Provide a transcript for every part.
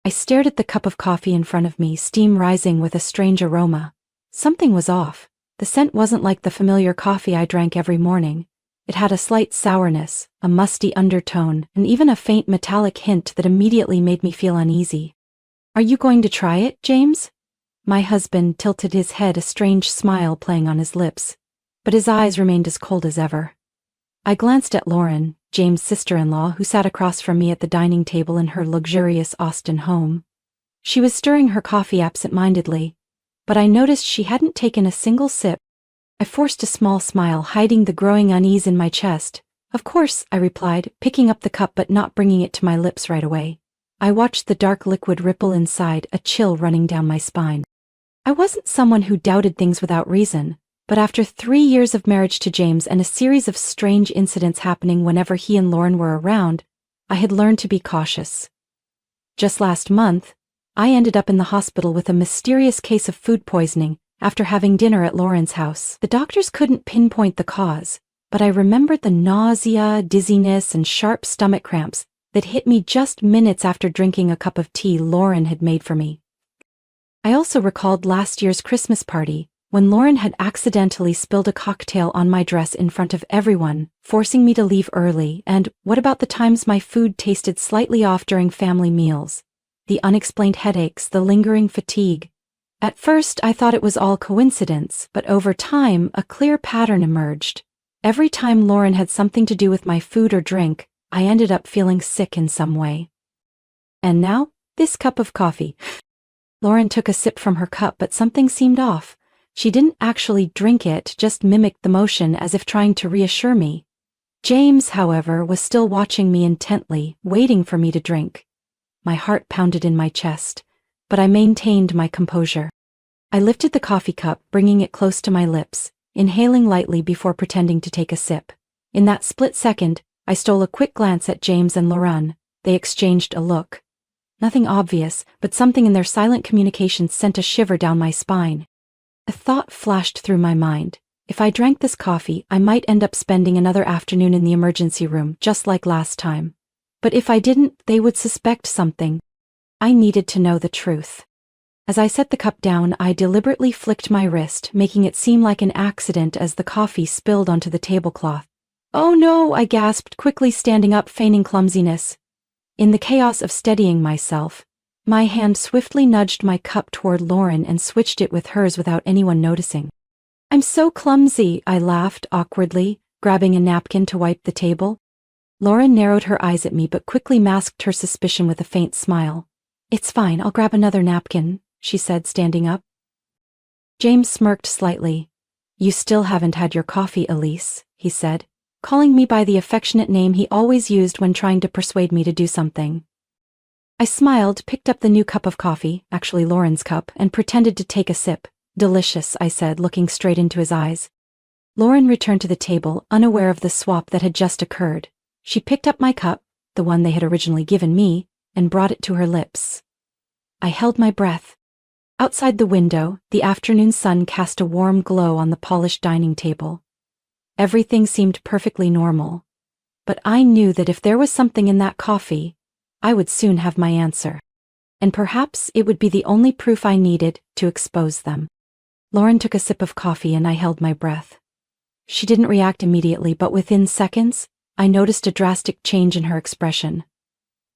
I stared at the cup of coffee in front of me, steam rising with a strange aroma. Something was off. The scent wasn't like the familiar coffee I drank every morning. It had a slight sourness, a musty undertone, and even a faint metallic hint that immediately made me feel uneasy. "Are you going to try it, James?" My husband tilted his head, a strange smile playing on his lips, but his eyes remained as cold as ever. I glanced at Lauren, James' sister-in-law, who sat across from me at the dining table in her luxurious Austin home. She was stirring her coffee absent-mindedly, but I noticed she hadn't taken a single sip. I forced a small smile, hiding the growing unease in my chest. "Of course," I replied, picking up the cup but not bringing it to my lips right away. I watched the dark liquid ripple inside, a chill running down my spine. I wasn't someone who doubted things without reason, but after 3 years of marriage to James and a series of strange incidents happening whenever he and Lauren were around, I had learned to be cautious. Just last month, I ended up in the hospital with a mysterious case of food poisoning after having dinner at Lauren's house. The doctors couldn't pinpoint the cause, but I remembered the nausea, dizziness, and sharp stomach cramps that hit me just minutes after drinking a cup of tea Lauren had made for me. I also recalled last year's Christmas party, when Lauren had accidentally spilled a cocktail on my dress in front of everyone, forcing me to leave early. And what about the times my food tasted slightly off during family meals? The unexplained headaches, the lingering fatigue. At first, I thought it was all coincidence, but over time, a clear pattern emerged. Every time Lauren had something to do with my food or drink, I ended up feeling sick in some way. And now, this cup of coffee. Lauren took a sip from her cup, but something seemed off. She didn't actually drink it, just mimicked the motion as if trying to reassure me. James, however, was still watching me intently, waiting for me to drink. My heart pounded in my chest, but I maintained my composure. I lifted the coffee cup, bringing it close to my lips, inhaling lightly before pretending to take a sip. In that split second, I stole a quick glance at James and Lauren. They exchanged a look. Nothing obvious, but something in their silent communication sent a shiver down my spine. A thought flashed through my mind. If I drank this coffee, I might end up spending another afternoon in the emergency room, just like last time. But if I didn't, they would suspect something. I needed to know the truth. As I set the cup down, I deliberately flicked my wrist, making it seem like an accident as the coffee spilled onto the tablecloth. "Oh no," I gasped, quickly standing up, feigning clumsiness. In the chaos of steadying myself, my hand swiftly nudged my cup toward Lauren and switched it with hers without anyone noticing. "I'm so clumsy," I laughed awkwardly, grabbing a napkin to wipe the table. Lauren narrowed her eyes at me but quickly masked her suspicion with a faint smile. "It's fine, I'll grab another napkin," she said, standing up. James smirked slightly. "You still haven't had your coffee, Elise," he said, calling me by the affectionate name he always used when trying to persuade me to do something. I smiled, picked up the new cup of coffee, actually Lauren's cup, and pretended to take a sip. "Delicious," I said, looking straight into his eyes. Lauren returned to the table, unaware of the swap that had just occurred. She picked up my cup, the one they had originally given me, and brought it to her lips. I held my breath. Outside the window, the afternoon sun cast a warm glow on the polished dining table. Everything seemed perfectly normal, but I knew that if there was something in that coffee, I would soon have my answer. And perhaps it would be the only proof I needed to expose them. Lauren took a sip of coffee and I held my breath. She didn't react immediately, but within seconds, I noticed a drastic change in her expression.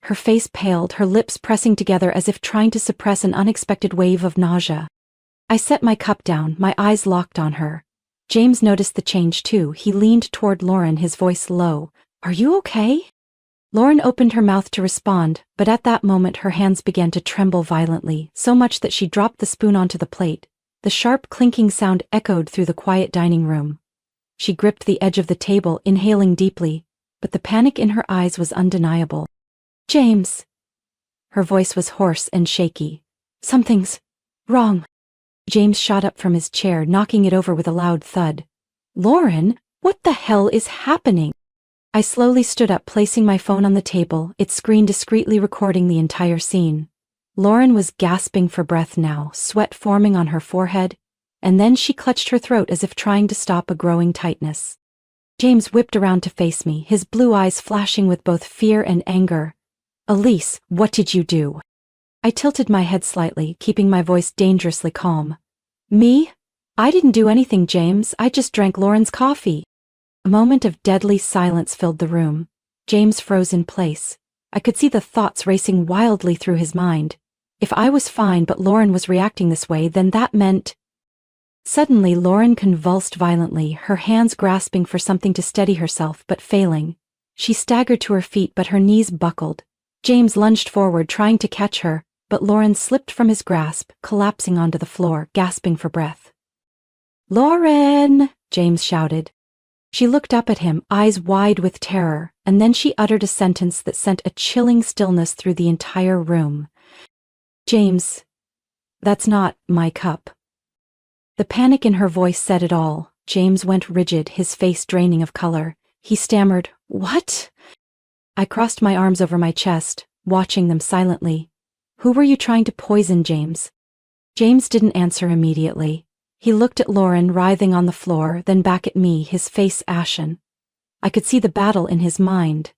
Her face paled, her lips pressing together as if trying to suppress an unexpected wave of nausea. I set my cup down, my eyes locked on her. James noticed the change too. He leaned toward Lauren, his voice low. "Are you okay?" Lauren opened her mouth to respond, but at that moment her hands began to tremble violently, so much that she dropped the spoon onto the plate. The sharp clinking sound echoed through the quiet dining room. She gripped the edge of the table, inhaling deeply, but the panic in her eyes was undeniable. "James!" Her voice was hoarse and shaky. "Something's wrong." James shot up from his chair, knocking it over with a loud thud. "Lauren, what the hell is happening?" I slowly stood up, placing my phone on the table, its screen discreetly recording the entire scene. Lauren was gasping for breath now, sweat forming on her forehead, and then she clutched her throat as if trying to stop a growing tightness. James whipped around to face me, his blue eyes flashing with both fear and anger. "Elise, what did you do?" I tilted my head slightly, keeping my voice dangerously calm. Me? I didn't do anything, James. I just drank Lauren's coffee. A moment of deadly silence filled the room. James froze in place. I could see the thoughts racing wildly through his mind. If I was fine but Lauren was reacting this way, then that meant... Suddenly, Lauren convulsed violently, her hands grasping for something to steady herself, but failing. She staggered to her feet, but her knees buckled. James lunged forward, trying to catch her, but Lauren slipped from his grasp, collapsing onto the floor, gasping for breath. "Lauren!" James shouted. She looked up at him, eyes wide with terror, and then she uttered a sentence that sent a chilling stillness through the entire room. "James, that's not my cup." The panic in her voice said it all. James went rigid, his face draining of color. He stammered, "What?" I crossed my arms over my chest, watching them silently. "Who were you trying to poison, James?" James didn't answer immediately. He looked at Lauren writhing on the floor, then back at me, his face ashen. I could see the battle in his mind.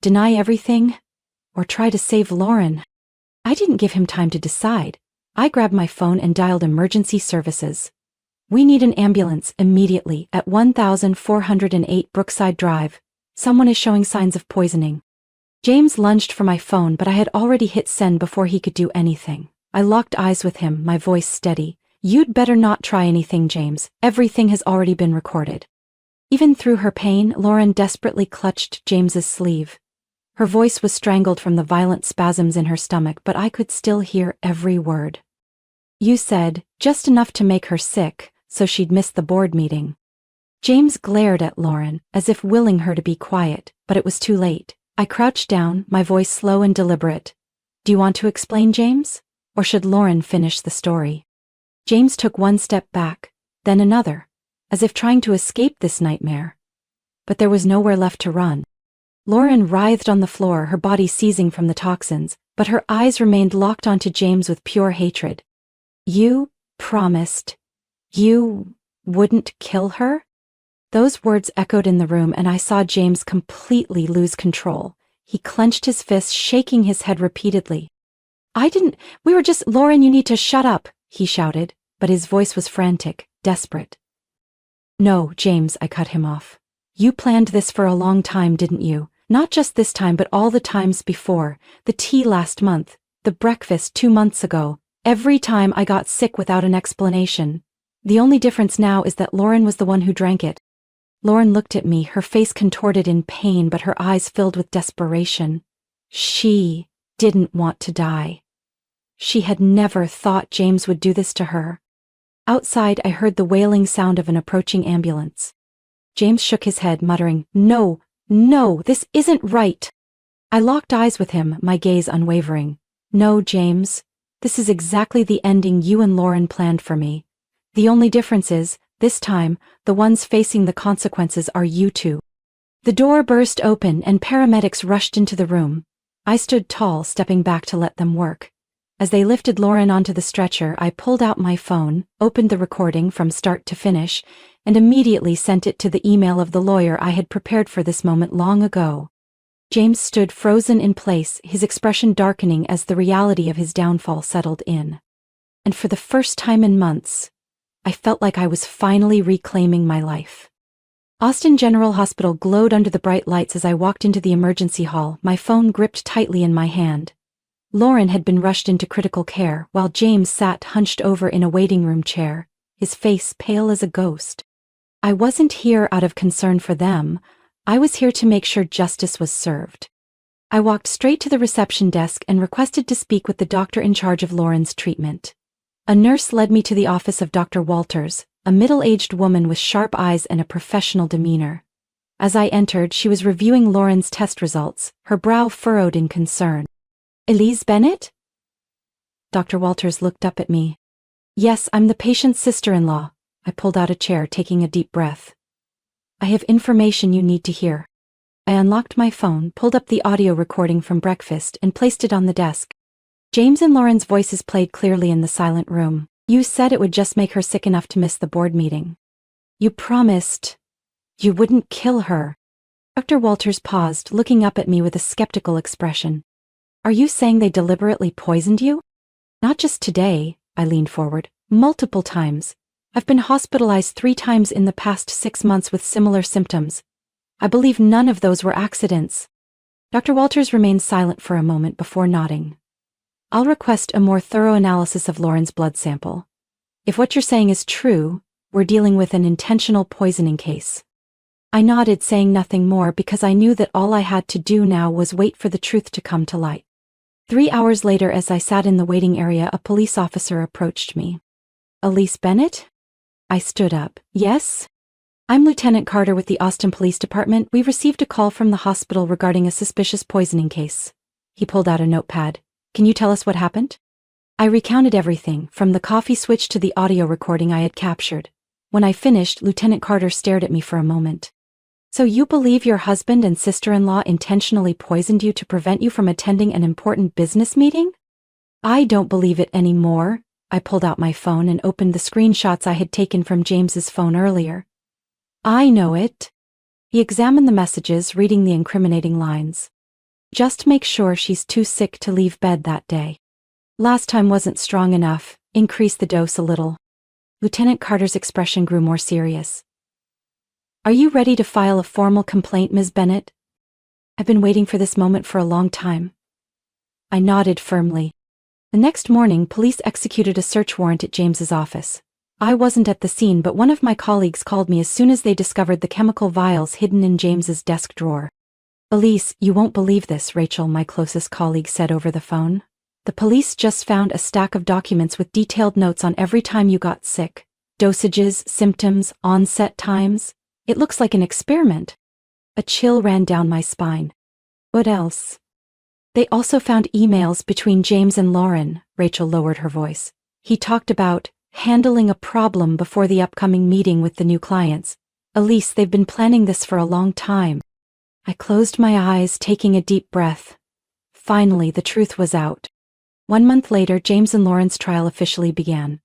Deny everything? Or try to save Lauren? I didn't give him time to decide. I grabbed my phone and dialed emergency services. "We need an ambulance immediately at 1408 Brookside Drive. Someone is showing signs of poisoning." James lunged for my phone, but I had already hit send before he could do anything. I locked eyes with him, my voice steady. "You'd better not try anything, James. Everything has already been recorded." Even through her pain, Lauren desperately clutched James's sleeve. Her voice was strangled from the violent spasms in her stomach, but I could still hear every word. "You said, just enough to make her sick, so she'd miss the board meeting." James glared at Lauren, as if willing her to be quiet, but it was too late. I crouched down, my voice slow and deliberate. "Do you want to explain, James? Or should Lauren finish the story?" James took one step back, then another, as if trying to escape this nightmare. But there was nowhere left to run. Lauren writhed on the floor, her body seizing from the toxins, but her eyes remained locked onto James with pure hatred. "You promised you wouldn't kill her?" Those words echoed in the room, and I saw James completely lose control. He clenched his fists, shaking his head repeatedly. We were just— "Lauren, you need to shut up," he shouted, but his voice was frantic, desperate. "No, James," I cut him off. "You planned this for a long time, didn't you? Not just this time, but all the times before. The tea last month, the breakfast 2 months ago. Every time I got sick without an explanation. The only difference now is that Lauren was the one who drank it." Lauren looked at me, her face contorted in pain, but her eyes filled with desperation. She didn't want to die. She had never thought James would do this to her. Outside, I heard the wailing sound of an approaching ambulance. James shook his head, muttering, No, this isn't right." I locked eyes with him, my gaze unwavering. "No, James. This is exactly the ending you and Lauren planned for me. The only difference is, this time, the ones facing the consequences are you two." The door burst open and paramedics rushed into the room. I stood tall, stepping back to let them work. As they lifted Lauren onto the stretcher, I pulled out my phone, opened the recording from start to finish, and immediately sent it to the email of the lawyer I had prepared for this moment long ago. James stood frozen in place, his expression darkening as the reality of his downfall settled in. And for the first time in months, I felt like I was finally reclaiming my life. Austin General Hospital glowed under the bright lights as I walked into the emergency hall, my phone gripped tightly in my hand. Lauren had been rushed into critical care, while James sat hunched over in a waiting room chair, his face pale as a ghost. I wasn't here out of concern for them. I was here to make sure justice was served. I walked straight to the reception desk and requested to speak with the doctor in charge of Lauren's treatment. A nurse led me to the office of Dr. Walters, a middle-aged woman with sharp eyes and a professional demeanor. As I entered, she was reviewing Lauren's test results, her brow furrowed in concern. "Elise Bennett?" Dr. Walters looked up at me. "Yes, I'm the patient's sister-in-law." I pulled out a chair, taking a deep breath. "I have information you need to hear." I unlocked my phone, pulled up the audio recording from breakfast, and placed it on the desk. James and Lauren's voices played clearly in the silent room. "You said it would just make her sick enough to miss the board meeting. You promised you wouldn't kill her." Dr. Walters paused, looking up at me with a skeptical expression. Are you saying they deliberately poisoned you? Not just today, I leaned forward. Multiple times. I've been hospitalized 3 times in the past 6 months with similar symptoms. I believe none of those were accidents. Dr. Walters remained silent for a moment before nodding. I'll request a more thorough analysis of Lauren's blood sample. If what you're saying is true, we're dealing with an intentional poisoning case. I nodded, saying nothing more because I knew that all I had to do now was wait for the truth to come to light. 3 hours later, as I sat in the waiting area, a police officer approached me. Elise Bennett? I stood up. Yes? I'm Lieutenant Carter with the Austin Police Department. We received a call from the hospital regarding a suspicious poisoning case. He pulled out a notepad. Can you tell us what happened? I recounted everything, from the coffee switch to the audio recording I had captured. When I finished, Lieutenant Carter stared at me for a moment. So you believe your husband and sister-in-law intentionally poisoned you to prevent you from attending an important business meeting? I don't believe it anymore. I pulled out my phone and opened the screenshots I had taken from James's phone earlier. I know it. He examined the messages, reading the incriminating lines. Just make sure she's too sick to leave bed that day. Last time wasn't strong enough. Increase the dose a little. Lieutenant Carter's expression grew more serious. Are you ready to file a formal complaint, Ms. Bennett? I've been waiting for this moment for a long time. I nodded firmly. The next morning, police executed a search warrant at James's office. I wasn't at the scene, but one of my colleagues called me as soon as they discovered the chemical vials hidden in James's desk drawer. Elise, you won't believe this, Rachel, my closest colleague said over the phone. The police just found a stack of documents with detailed notes on every time you got sick. Dosages, symptoms, onset times. It looks like an experiment. A chill ran down my spine. What else? They also found emails between James and Lauren. Rachel lowered her voice. He talked about handling a problem before the upcoming meeting with the new clients. Elise, they've been planning this for a long time. I closed my eyes, taking a deep breath. Finally, the truth was out. 1 month later, James and Lauren's trial officially began.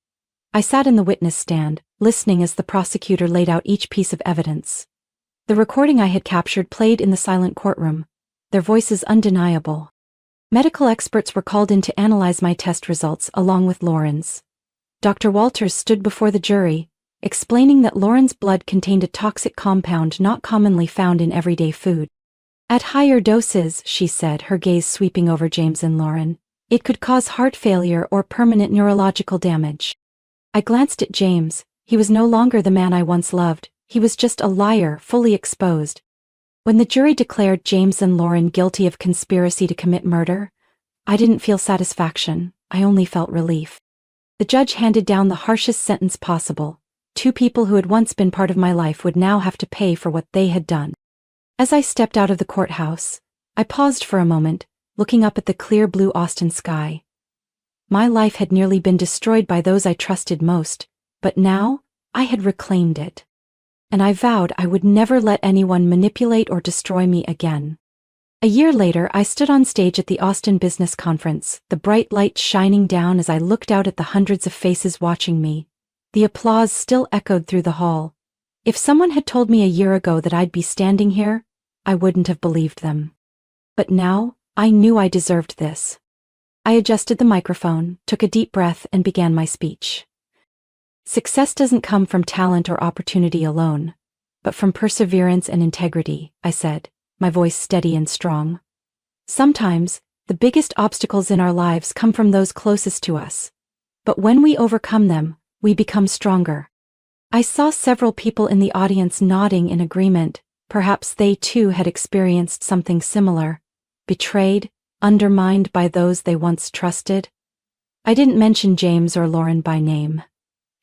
I sat in the witness stand, listening as the prosecutor laid out each piece of evidence. The recording I had captured played in the silent courtroom, their voices undeniable. Medical experts were called in to analyze my test results along with Lauren's. Dr. Walters stood before the jury, explaining that Lauren's blood contained a toxic compound not commonly found in everyday food. At higher doses, she said, her gaze sweeping over James and Lauren, it could cause heart failure or permanent neurological damage. I glanced at James. He was no longer the man I once loved. He was just a liar, fully exposed. When the jury declared James and Lauren guilty of conspiracy to commit murder, I didn't feel satisfaction. I only felt relief. The judge handed down the harshest sentence possible. 2 people who had once been part of my life would now have to pay for what they had done. As I stepped out of the courthouse, I paused for a moment, looking up at the clear blue Austin sky. My life had nearly been destroyed by those I trusted most, but now I had reclaimed it. And I vowed I would never let anyone manipulate or destroy me again. A year later, I stood on stage at the Austin Business Conference, the bright light shining down as I looked out at the hundreds of faces watching me. The applause still echoed through the hall. If someone had told me a year ago that I'd be standing here, I wouldn't have believed them. But now, I knew I deserved this. I adjusted the microphone, took a deep breath, and began my speech. Success doesn't come from talent or opportunity alone, but from perseverance and integrity, I said, my voice steady and strong. Sometimes, the biggest obstacles in our lives come from those closest to us. But when we overcome them, we become stronger. I saw several people in the audience nodding in agreement. Perhaps they too had experienced something similar. Betrayed, undermined by those they once trusted. I didn't mention James or Lauren by name.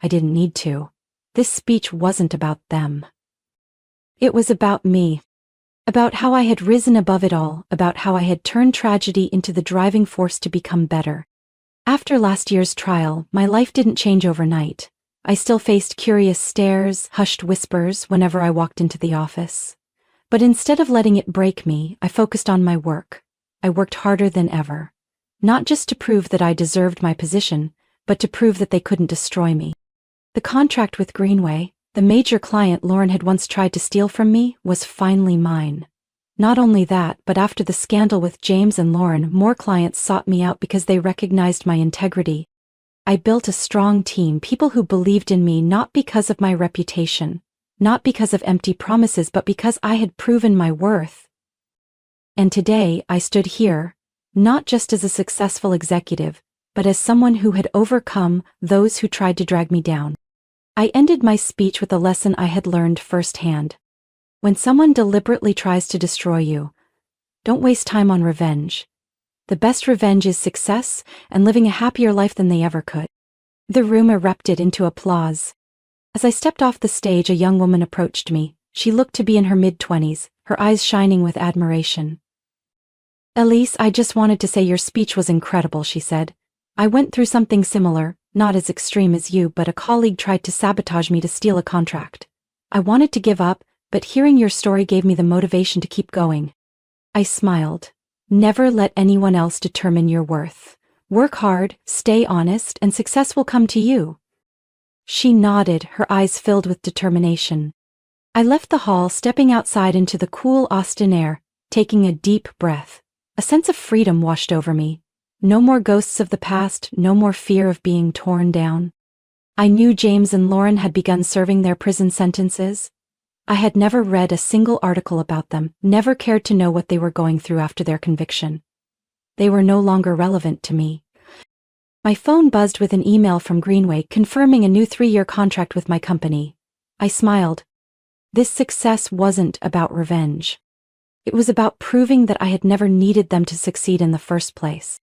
I didn't need to. This speech wasn't about them. It was about me. About how I had risen above it all, about how I had turned tragedy into the driving force to become better. After last year's trial, my life didn't change overnight. I still faced curious stares, hushed whispers whenever I walked into the office. But instead of letting it break me, I focused on my work. I worked harder than ever. Not just to prove that I deserved my position, but to prove that they couldn't destroy me. The contract with Greenway, the major client Lauren had once tried to steal from me, was finally mine. Not only that, but after the scandal with James and Lauren, more clients sought me out because they recognized my integrity. I built a strong team, people who believed in me not because of my reputation, not because of empty promises, but because I had proven my worth. And today I stood here, not just as a successful executive, but as someone who had overcome those who tried to drag me down. I ended my speech with a lesson I had learned firsthand. When someone deliberately tries to destroy you, don't waste time on revenge. The best revenge is success and living a happier life than they ever could. The room erupted into applause. As I stepped off the stage, a young woman approached me. She looked to be in her mid-20s, her eyes shining with admiration. "Elise, I just wanted to say your speech was incredible," she said. "I went through something similar, not as extreme as you, but a colleague tried to sabotage me to steal a contract. I wanted to give up, but hearing your story gave me the motivation to keep going." I smiled. Never let anyone else determine your worth. Work hard, stay honest, and success will come to you. She nodded, her eyes filled with determination. I left the hall, stepping outside into the cool Austin air, taking a deep breath. A sense of freedom washed over me. No more ghosts of the past, no more fear of being torn down. I knew James and Lauren had begun serving their prison sentences. I had never read a single article about them, never cared to know what they were going through after their conviction. They were no longer relevant to me. My phone buzzed with an email from Greenway confirming a new 3-year contract with my company. I smiled. This success wasn't about revenge. It was about proving that I had never needed them to succeed in the first place.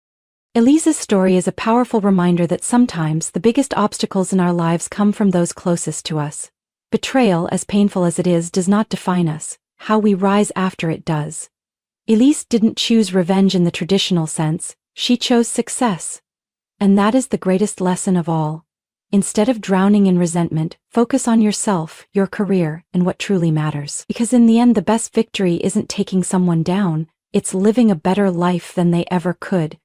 Elise's story is a powerful reminder that sometimes the biggest obstacles in our lives come from those closest to us. Betrayal, as painful as it is, does not define us. How we rise after it does. Elise didn't choose revenge in the traditional sense, she chose success. And that is the greatest lesson of all. Instead of drowning in resentment, focus on yourself, your career, and what truly matters. Because in the end, the best victory isn't taking someone down, it's living a better life than they ever could.